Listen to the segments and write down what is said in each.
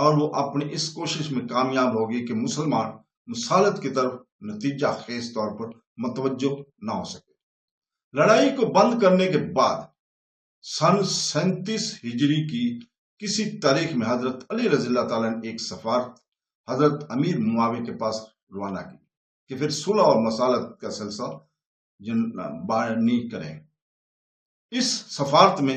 اور وہ اپنی اس کوشش میں کامیاب ہوگی کہ مسلمان مسالت کی طرف نتیجہ خیز طور پر متوجہ نہ ہو سکے۔ لڑائی کو بند کرنے کے بعد سن 37 ہجری کی کسی تاریخ میں حضرت علی رضی اللہ تعالیٰ نے ایک سفارت حضرت امیر معاویہ کے پاس روانہ کی کہ پھر صلح اور مسالت کا سلسلہ بانی کریں۔ اس سفارت میں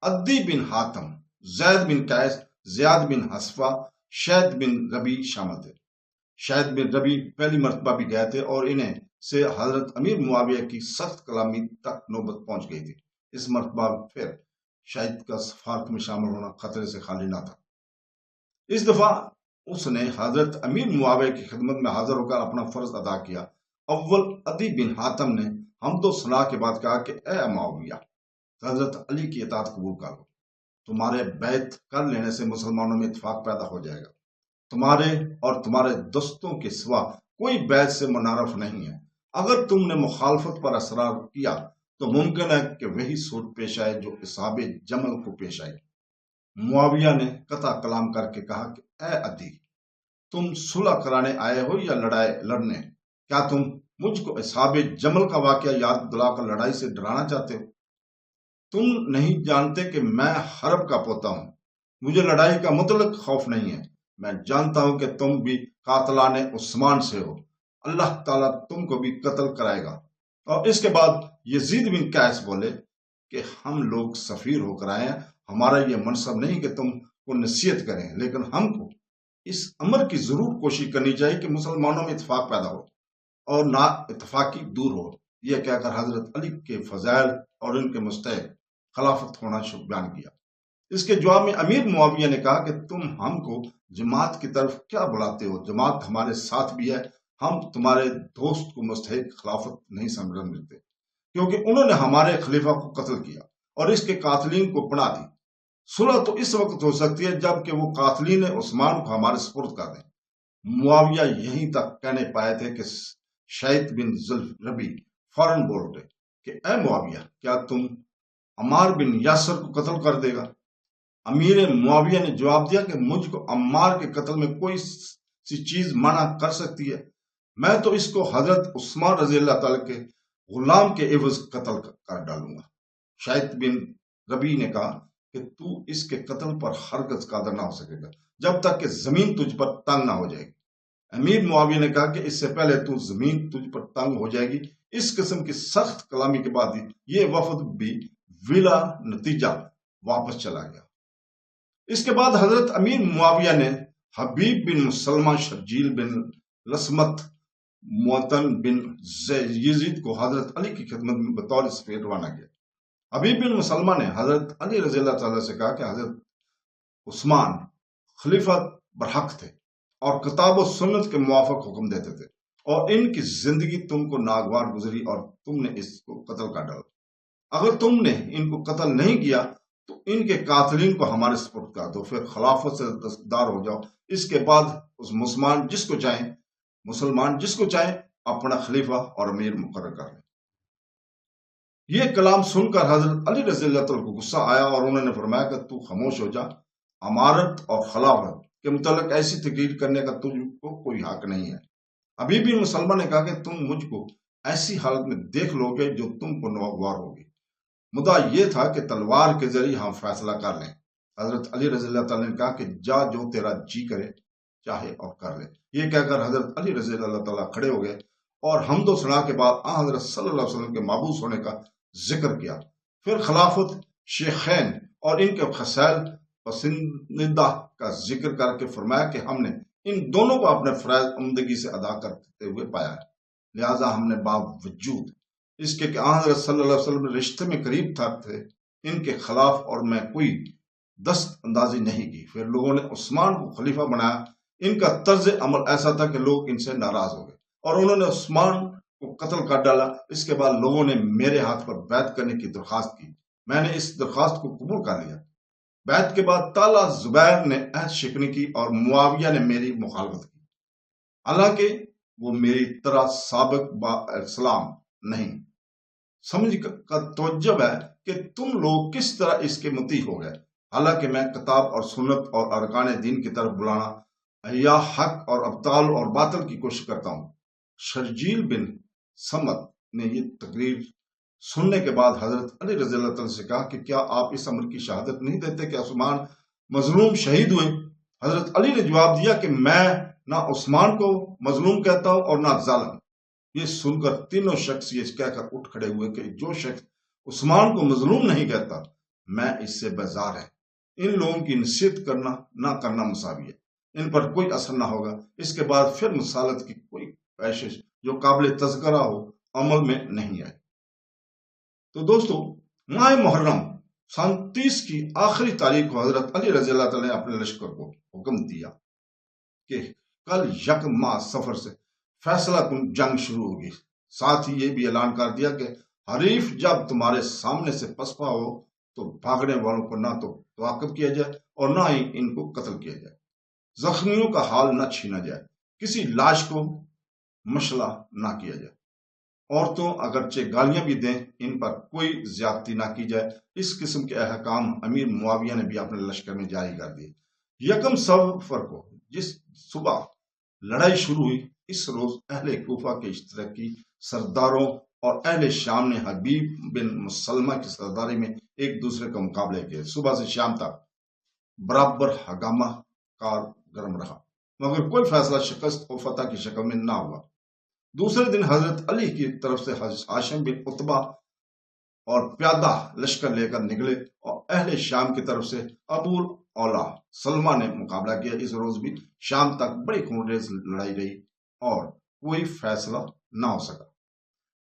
عدی بن حاتم، زید بن قیس، زیاد بن حصفہ، شید بن ربی شامل تھے۔ شید بن ربی پہلی مرتبہ بھی گئے تھے اور انہیں سے حضرت امیر معاویہ کی سخت کلامی تک نوبت پہنچ گئی تھی۔ اس مرتبہ پھر شید کا سفارت میں شامل ہونا خطرے سے خالی نہ تھا۔ اس دفعہ اس نے حضرت امیر معاویہ کی خدمت میں حاضر ہو کر اپنا فرض ادا کیا۔ اول عدی بن حاتم نے حمد و ثنا کے بعد کہا کہ اے معاویہ، حضرت علی کی اطاعت قبول کر لو۔ تمہارے بیعت کر لینے سے مسلمانوں میں اتفاق پیدا ہو جائے گا۔ تمہارے اور تمہارے دوستوں کے سوا کوئی بیعت سے منحرف نہیں ہے۔ اگر تم نے مخالفت پر اصرار کیا تو ممکن ہے کہ وہی صورت پیش آئے جو اصحاب جمل کو پیش آئی۔ معاویہ نے قطع کلام کر کے کہا کہ اے عدی، تم صلح کرانے آئے ہو یا لڑنے؟ کیا تم مجھ کو اصحاب جمل کا واقعہ یاد دلا کر لڑائی سے ڈرانا چاہتے ہو؟ تم نہیں جانتے کہ میں حرب کا پوتا ہوں، مجھے لڑائی کا مطلق خوف نہیں ہے۔ میں جانتا ہوں کہ تم بھی قاتلان عثمان سے ہو، اللہ تعالیٰ تم کو بھی قتل کرائے گا۔ اور اس کے بعد یزید بن قیس بولے کہ ہم لوگ سفیر ہو کر آئے ہیں، ہمارا یہ منصب نہیں کہ تم کو نصیحت کریں، لیکن ہم کو اس امر کی ضرور کوشش کرنی چاہیے کہ مسلمانوں میں اتفاق پیدا ہو اور نا اتفاقی دور ہو۔ یہ کہہ کر حضرت علی کے فضائل اور ان کے مستحق خلافت ہونا بیان کیا۔ اس کے جواب میں امیر معاویہ نے کہا کہ تم ہم کو جماعت کی طرف کیا بلاتے ہو؟ جماعت ہمارے ساتھ بھی ہے، ہم تمہارے دوست کو مستحق خلافت نہیں سمجھتے، کیونکہ انہوں نے ہمارے خلیفہ کو قتل کیا اور اس کے قاتلین کو پناہ دی۔ صلح تو اس وقت ہو سکتی ہے جب کہ وہ قاتلین عثمان کو ہمارے سپرد کر دیں۔ معاویہ یہیں تک کہنے پائے تھے کہ شید بن ربی فوراً بول اٹھے کہ اے معاویہ، کیا تم عمار بن یاسر کو قتل کر دے گا؟ امیر معاویہ نے جواب دیا کہ مجھ کو عمار کے قتل میں کوئی سی چیز منع کر سکتی ہے؟ میں تو اس کو حضرت عثمان رضی اللہ تعالی کے غلام کے عوض قتل کر ڈالوں گا۔ شید بن ربی نے کہا کہ تو اس کے قتل پر ہرگز قادر نہ ہو سکے گا جب تک کہ زمین تجھ پر تنگ نہ ہو جائے گی۔ امیر معاویہ نے کہا کہ اس سے پہلے تو زمین تجھ پر تنگ ہو جائے گی۔ اس قسم کی سخت کلامی کے بعد یہ وفد بھی بلا نتیجہ واپس چلا گیا۔ اس کے بعد حضرت امیر معاویہ نے حبیب بن مسلمہ، شرجیل بن لسمت، معتن بن یزید کو حضرت علی کی خدمت میں بطور سفیر روانہ کیا۔ حبیب بن مسلمہ نے حضرت علی رضی اللہ تعالیٰ سے کہا کہ حضرت عثمان خلیفہ برحق تھے اور کتاب و سنت کے موافق حکم دیتے تھے، اور ان کی زندگی تم کو ناگوار گزری اور تم نے اس کو قتل کر ڈالا۔ اگر تم نے ان کو قتل نہیں کیا تو ان کے قاتلین کو ہمارے سپرد کر دو، پھر خلافت سے دستدار ہو جاؤ۔ اس کے بعد اس مسلمان جس کو چاہیں اپنا خلیفہ اور امیر مقرر کر لیں۔ یہ کلام سن کر حضرت علی رضی اللہ تعالیٰ کو غصہ آیا اور انہوں نے فرمایا کہ تو خاموش ہو جا، امارت اور خلافت کے متعلق ایسی تقریر کرنے کا تجھ کو کوئی حق نہیں ہے۔ حبیب بن مسلمہ نے کہا کہ تم مجھ کو ایسی حالت میں دیکھ لو گے جو تم کو ناگوار ہوگی۔ مدعا یہ تھا کہ تلوار کے ذریعے ہم فیصلہ کر لیں۔ حضرت علی رضی اللہ تعالیٰ نے کہا کہ جا، جو تیرا جی کرے چاہے اور کر لے۔ یہ کہہ کر حضرت علی رضی اللہ تعالیٰ کھڑے ہو گئے اور حمد و ثنا کے بعد حضرت صلی اللہ علیہ وسلم کے محبوس ہونے کا ذکر کیا۔ پھر خلافت، شیخین اور ان کے خصائل پسندیدہ کا ذکر کر کے فرمایا کہ ہم نے ان دونوں کو اپنے فرائض عمدگی سے ادا کرتے ہوئے پایا ہے، لہٰذا ہم نے باوجود اس کے کہ حضرت صلی اللہ علیہ وسلم رشتے میں قریب تھے ان کے خلاف اور میں کوئی دست اندازی نہیں کی۔ پھر لوگوں نے عثمان کو خلیفہ بنایا۔ ان کا طرز عمل ایسا تھا کہ لوگ ان سے ناراض ہو گئے اور انہوں نے عثمان کو قتل کر ڈالا۔ اس کے بعد لوگوں نے میرے ہاتھ پر بیعت کرنے کی درخواست کی، میں نے اس درخواست کو قبول کر لیا۔ بیعت کے بعد طلحہ زبیر نے عہد شکنی کی اور معاویہ نے میری مخالفت کی، حالانکہ وہ میری طرح سابق با اسلام نہیں۔ سمجھ کا توجب ہے کہ تم لوگ کس طرح اس کے مطیع ہو گئے۔ حالانکہ میں کتاب اور سنت اور ارکان دین کی طرف بلانا یا حق اور ابطال اور باطل کی کوشش کرتا ہوں۔ شرجیل بن سمت نے یہ تقریر سننے کے بعد حضرت علی رضی اللہ تعالیٰ سے کہا کہ کیا آپ اس امر کی شہادت نہیں دیتے کہ عثمان مظلوم شہید ہوئے؟ حضرت علی نے جواب دیا کہ میں نہ عثمان کو مظلوم کہتا ہوں اور نہ ظالم۔ یہ سن کر تینوں شخص یہ کہہ کر اٹھ کھڑے ہوئے کہ جو شخص عثمان کو مظلوم نہیں کہتا میں اس سے بیزار ہے۔ ان لوگوں کی نصیحت کرنا نہ کرنا مساوی ہے، ان پر کوئی اثر نہ ہوگا۔ اس کے بعد پھر مسالت کی کوئی پیشش جو قابل تذکرہ ہو عمل میں نہیں آئی۔ تو دوستو، ماہ محرم سن 30 کی آخری تاریخ کو حضرت علی رضی اللہ تعالیٰ نے اپنے لشکر کو حکم دیا کہ کل یکم ماہ سفر سے فیصلہ کن جنگ شروع ہوگی۔ ساتھ ہی یہ بھی اعلان کر دیا کہ حریف جب تمہارے سامنے سے پسپا ہو تو بھاگنے والوں کو نہ تو تعاقب کیا جائے اور نہ ہی ان کو قتل کیا جائے، زخمیوں کا حال نہ چھینا جائے، کسی لاش کو مشلہ نہ کیا جائے، عورتوں اگرچہ گالیاں بھی دیں ان پر کوئی زیادتی نہ کی جائے۔ اس قسم کے احکام امیر معاویہ نے بھی اپنے لشکر میں جاری کر دیے۔ یکم سفر کو جس صبح لڑائی شروع ہوئی، اس روز اہل کوفہ کے اشتراکی سرداروں اور اہل شام نے حبیب بن مسلمہ کی سرداری میں ایک دوسرے کا مقابلے کیے۔ صبح سے شام تک برابر ہنگامہ کار گرم رہا، مگر کوئی فیصلہ شکست و فتح کی شکل میں نہ ہوا۔ دوسرے دن حضرت علی کی طرف سے ہاشم بن عتبہ اور پیادہ لشکر لے کر نکلے اور اہل شام کی طرف سے ابو اولا سلمہ نے مقابلہ کیا۔ اس روز بھی شام تک بڑی خونریز لڑائی رہی اور کوئی فیصلہ نہ ہو سکا۔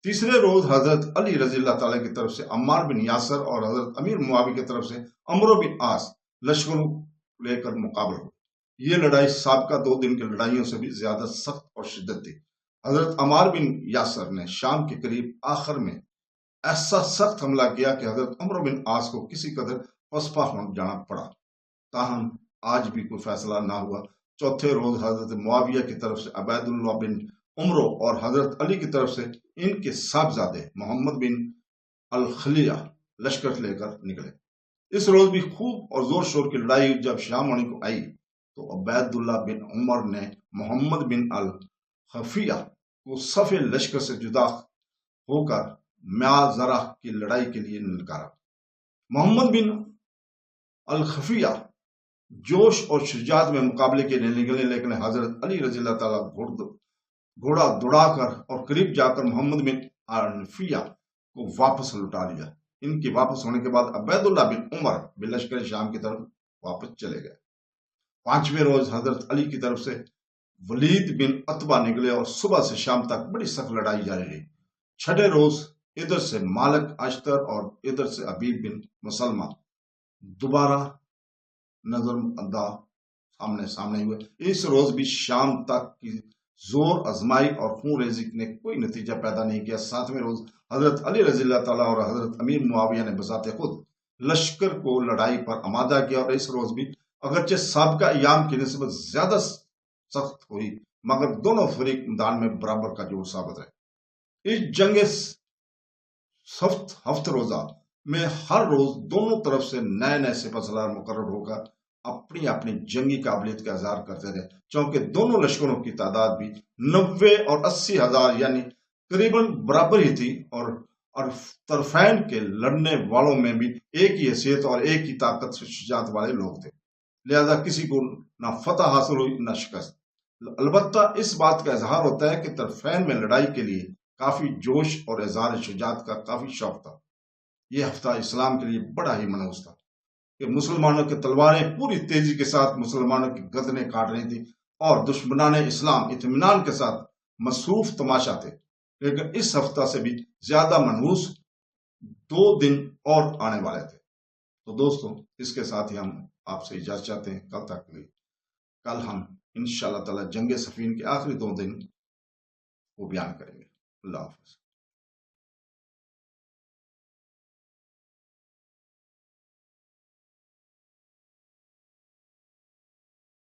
تیسرے روز حضرت علی رضی اللہ تعالیٰ کی طرف سے عمار بن یاسر اور حضرت امیر معاویہ کی طرف سے عمرو بن عاص لشکروں لے کر مقابل ہوئی۔ یہ لڑائی سابقہ 2 دن کی لڑائیوں سے بھی زیادہ سخت اور شدت تھی۔ حضرت عمار بن یاسر نے شام کے قریب آخر میں ایسا سخت حملہ کیا کہ حضرت عمرو بن عاص کو کسی قدر پسپا ہو جانا پڑا۔ تاہم آج بھی کوئی فیصلہ نہ ہوا۔ چوتھے روز حضرت معاویہ کی طرف سے عبید اللہ بن عمرو اور حضرت علی کی طرف سے ان کے صاحبزادے محمد بن الخلیہ لشکر لے کر نکلے۔ اس روز بھی خوب اور زور شور کی لڑائی جب شام ہونے کو آئی تو عبید اللہ بن عمر نے محمد بن الخفیہ کو صف لشکر سے جدا ہو کر میازرہ کی لڑائی کے لیے للکارا۔ محمد بن الخفیہ جوش اور شجاعت میں مقابلے کے لیے نکلے، لیکن حضرت علی رضی اللہ تعالیٰ گھوڑا دوڑا کر اور قریب جا کر محمد بن الخفیہ کو واپس لوٹا لیا۔ ان کے واپس ہونے کے بعد عبید اللہ بن عمر بلشکر شام کی طرف واپس چلے گئے۔ پانچویں روز حضرت علی کی طرف سے ولید بن عتبہ نکلے اور صبح سے شام تک بڑی سخت لڑائی جاری رہی۔ چھٹے روز ادھر سے مالک اشتر اور ادھر سے حبیب بن مسلمہ دوبارہ نظر انداز سامنے ہوئے۔ اس روز بھی شام تک کی زور آزمائی اور خون ریزی نے کوئی نتیجہ پیدا نہیں کیا۔ ساتویں روز حضرت علی رضی اللہ تعالیٰ اور حضرت امیر معاویہ نے بذات خود لشکر کو لڑائی پر آمادہ کیا، اور اس روز بھی اگرچہ سابقہ ایام کی نسبت زیادہ سخت ہوئی مگر دونوں فریق میدان میں برابر کا جوڑ ثابت رہے۔ اس جنگ ہفت روزہ میں ہر روز دونوں طرف سے نئے نئے سپہ سالار مقرر ہو کر اپنی اپنی جنگی قابلیت کا اظہار کرتے رہے، چونکہ دونوں لشکروں کی تعداد بھی 90 اور 80 ہزار یعنی قریباً برابر ہی تھی، اور طرفین کے لڑنے والوں میں بھی ایک ہی حیثیت اور ایک ہی طاقت سے شجاعت والے لوگ تھے، لہذا کسی کو نہ فتح حاصل ہوئی نہ شکست۔ البتہ اس بات کا اظہار ہوتا ہے کہ طرفین میں لڑائی کے لیے کافی جوش اور اظہار شجاعت کا کافی شوق تھا۔ یہ ہفتہ اسلام کے لیے بڑا ہی منحوس تھا کہ مسلمانوں کی تلواریں پوری تیزی کے ساتھ مسلمانوں کی گردنیں کاٹ رہی تھیں اور دشمنان اسلام اطمینان کے ساتھ مصروف تماشا تھے، لیکن اس ہفتہ سے بھی زیادہ منحوس 2 دن اور آنے والے تھے۔ تو دوستوں، اس کے ساتھ ہی ہم آپ سے اجازت چاہتے ہیں کل تک کے لیے۔ کل ہم انشاءاللہ تعالی جنگ صفین کے آخری 2 دن کو بیان کریں گے۔ اللہ حافظ۔